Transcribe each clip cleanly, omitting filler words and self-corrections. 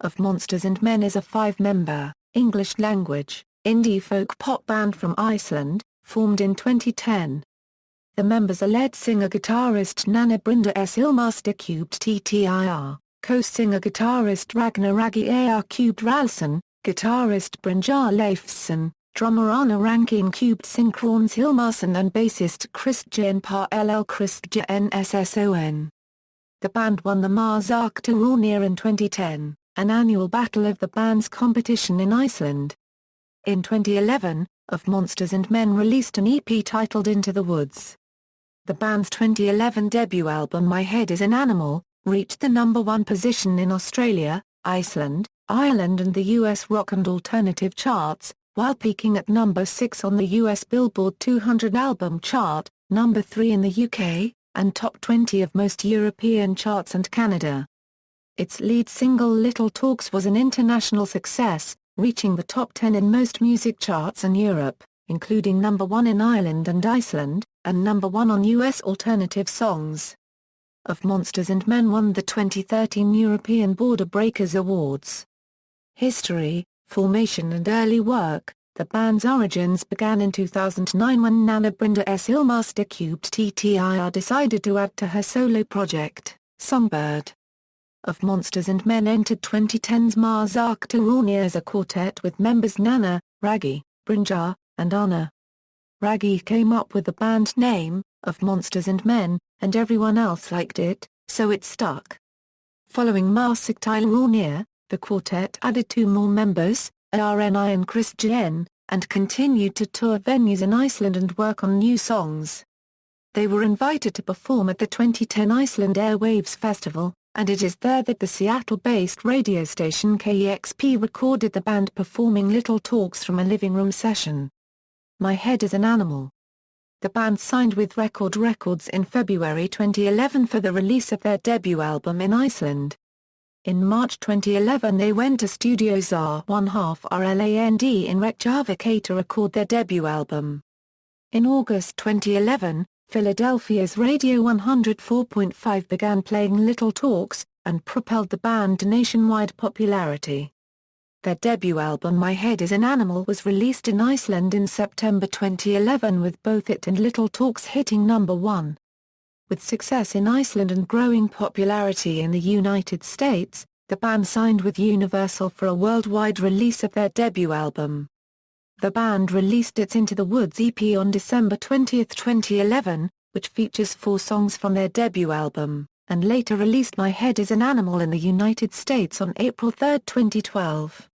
of Monsters and Men is a 5-member, English-language, indie folk pop band from Iceland, formed in 2010. The members are lead singer-guitarist Nanna Bryndís Hilmarsdóttir, co-singer-guitarist Ragnar Raggi Þórhallsson, guitarist Brynjar Leifsson, drummer Arnar Rósenkranz Hilmarsson and bassist Kristján Páll Kristjánsson. The band won the Músíktilraunir in 2010, an annual Battle of the Bands competition in Iceland. In 2011, Of Monsters and Men released an EP titled Into the Woods. The band's 2011 debut album My Head is an Animal reached the number 1 position in Australia, Iceland, Ireland and the US rock and alternative charts, while peaking at number 6 on the US Billboard 200 album chart, number 3 in the UK, and top 20 of most European charts and Canada. Its lead single Little Talks was an international success, reaching the top 10 in most music charts in Europe, including number 1 in Ireland and Iceland, and number 1 on US alternative songs. Of Monsters and Men won the 2013 European Border Breakers Awards. History, formation and early work. The band's origins began in 2009 when Nanna Bryndís Hilmarsdóttir decided to add to her solo project, Songbird. Of Monsters and Men entered 2010's Músíktilraunir as a quartet with members Nanna, Raggi, Brynjar, and Arnar. Raggi came up with the band name, Of Monsters and Men, and everyone else liked it, so it stuck. Following Músíktilraunir, the quartet added 2 more members, Arnar and Kristján, and continued to tour venues in Iceland and work on new songs. They were invited to perform at the 2010 Iceland Airwaves Festival, and it is there that the Seattle-based radio station KEXP recorded the band performing Little Talks from a living room session. My Head is an Animal. The band signed with Record Records in February 2011 for the release of their debut album in Iceland. In March 2011 they went to Studios R1/2 RLAND in Reykjavik to record their debut album. In August 2011, Philadelphia's Radio 104.5 began playing Little Talks, and propelled the band to nationwide popularity. Their debut album My Head is an Animal was released in Iceland in September 2011 with both it and Little Talks hitting number 1. With success in Iceland and growing popularity in the United States, the band signed with Universal for a worldwide release of their debut album. The band released its Into the Woods EP on December 20, 2011, which features 4 songs from their debut album, and later released My Head is an Animal in the United States on April 3, 2012.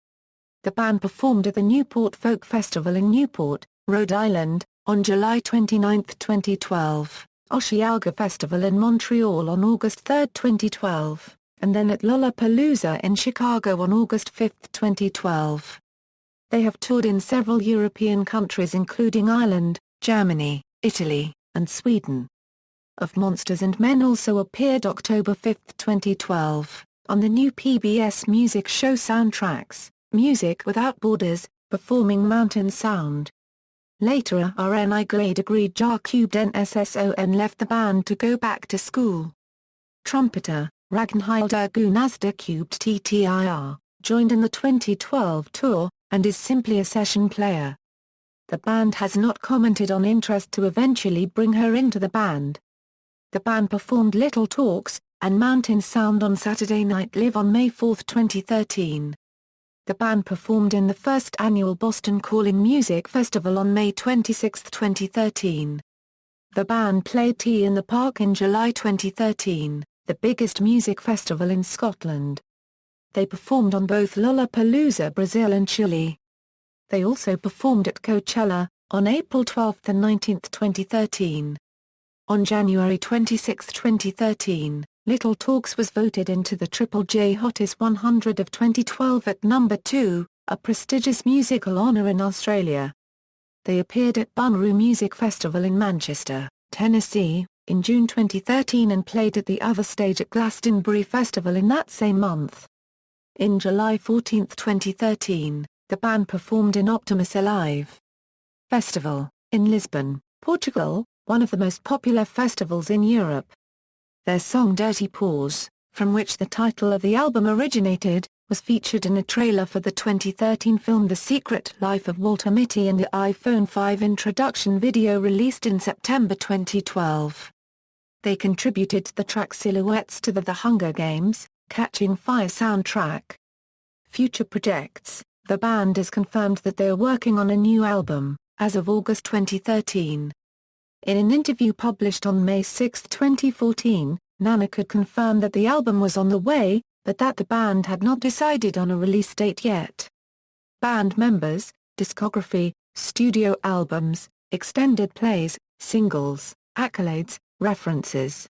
The band performed at the Newport Folk Festival in Newport, Rhode Island, on July 29, 2012, Osheaga Festival in Montreal on August 3, 2012, and then at Lollapalooza in Chicago on August 5, 2012. They have toured in several European countries including Ireland, Germany, Italy, and Sweden. Of Monsters and Men also appeared October 5, 2012, on the new PBS music show Soundtracks, Music Without Borders, performing Mountain Sound. Later Arnar agreed Jan left the band to go back to school. Trumpeter, Ragnar joined in the 2012 tour, and is simply a session player. The band has not commented on interest to eventually bring her into the band. The band performed Little Talks and Mountain Sound on Saturday Night Live on May 4, 2013. The band performed in the first annual Boston Calling Music Festival on May 26, 2013. The band played Tea in the Park in July 2013, the biggest music festival in Scotland. They performed on both Lollapalooza Brazil and Chile. They also performed at Coachella, on April 12 and 19, 2013. On January 26, 2013, Little Talks was voted into the Triple J Hottest 100 of 2012 at number 2, a prestigious musical honour in Australia. They appeared at Bonnaroo Music Festival in Manchester, Tennessee, in June 2013 and played at the Other Stage at Glastonbury Festival in that same month. In July 14, 2013, the band performed in Optimus Alive Festival, in Lisbon, Portugal, one of the most popular festivals in Europe. Their song Dirty Paws, from which the title of the album originated, was featured in a trailer for the 2013 film The Secret Life of Walter Mitty and the iPhone 5 introduction video released in September 2012. They contributed the track Silhouettes to the Hunger Games, Catching Fire soundtrack. Future projects: the band has confirmed that they are working on a new album, as of August 2013. In an interview published on May 6, 2014, Nanna could confirm that the album was on the way, but that the band had not decided on a release date yet. Band members, discography, studio albums, extended plays, singles, accolades, references.